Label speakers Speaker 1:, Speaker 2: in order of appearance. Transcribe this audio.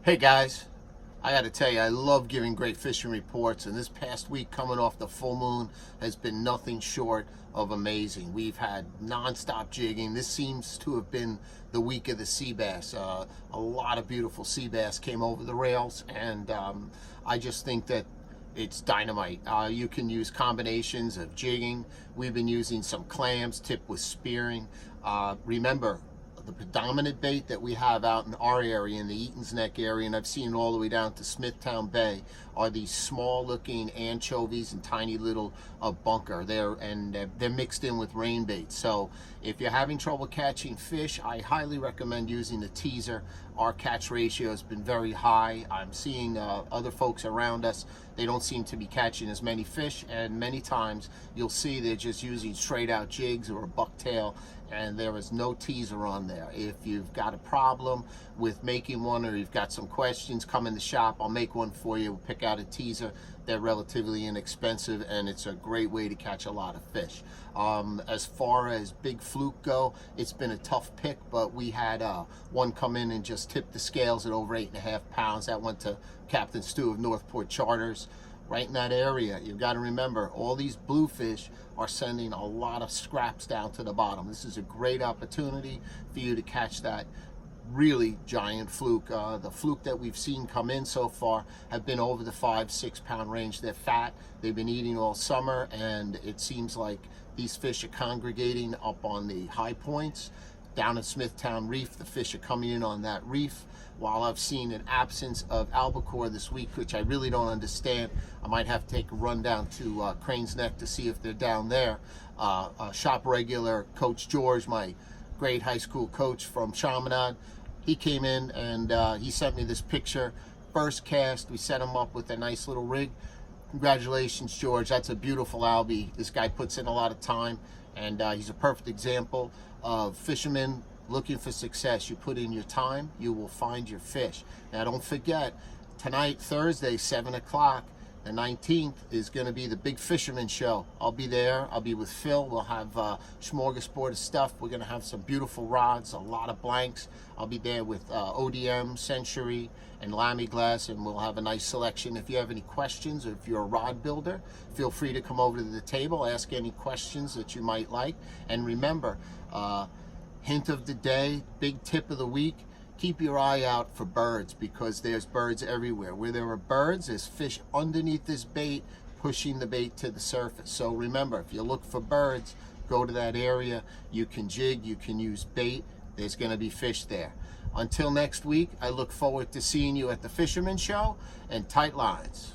Speaker 1: Hey guys, I got to tell you, I love giving great fishing reports, and this past week coming off the full moon has been nothing short of amazing. We've had non-stop jigging. This seems to have been the week of the sea bass. A lot of beautiful sea bass came over the rails, and I just think that it's dynamite. You can use combinations of jigging. We've been using some clams tipped with spearing. Remember, the predominant bait that we have out in our area, in the Eaton's Neck area, and I've seen it all the way down to Smithtown Bay, are these small looking anchovies and tiny little bunker there, and they're mixed in with rain bait. So if you're having trouble catching fish, I highly recommend using the teaser. Our catch ratio has been very high. I'm seeing other folks around us, they don't seem to be catching as many fish, and many times you'll see they're just using straight out jigs or a bucktail, and there is no teaser on there. If you've got a problem with making one, or you've got some questions, come in the shop. I'll make one for you. We'll pick out a teaser. They're relatively inexpensive, and it's a great way to catch a lot of fish. As far as big fluke go, it's been a tough pick, but we had one come in and just tipped the scales at over 8.5 pounds. That went to Captain Stu of Northport Charters. Right in that area, you've got to remember, all these bluefish are sending a lot of scraps down to the bottom. This is a great opportunity for you to catch that really giant fluke. The fluke that we've seen come in so far have been over the 5-6 pound range. They're fat, they've been eating all summer, and it seems like these fish are congregating up on the high points. Down at Smithtown Reef, the fish are coming in on that reef. While I've seen an absence of albacore this week, which I really don't understand, I might have to take a run down to Crane's Neck to see if they're down there. Shop regular Coach George, my great high school coach from Chaminade, he came in and he sent me this picture. First cast, we set him up with a nice little rig. Congratulations, George. That's a beautiful albie. This guy puts in a lot of time, and he's a perfect example of fishermen looking for success. You put in your time, you will find your fish. Now don't forget, tonight, Thursday, 7 o'clock, the 19th, is going to be the Big Fisherman Show. I'll be there. I'll be with Phil. We'll have smorgasbord of stuff. We're going to have some beautiful rods, a lot of blanks. I'll be there with ODM, Century, and Lamy Glass, and we'll have a nice selection. If you have any questions, or if you're a rod builder, feel free to come over to the table, ask any questions that you might like. And remember, hint of the day, big tip of the week, keep your eye out for birds, because there's birds everywhere. Where there are birds, there's fish underneath this bait pushing the bait to the surface. So remember, if you look for birds, go to that area. You can jig, you can use bait. There's going to be fish there. Until next week, I look forward to seeing you at the Fisherman Show, and tight lines.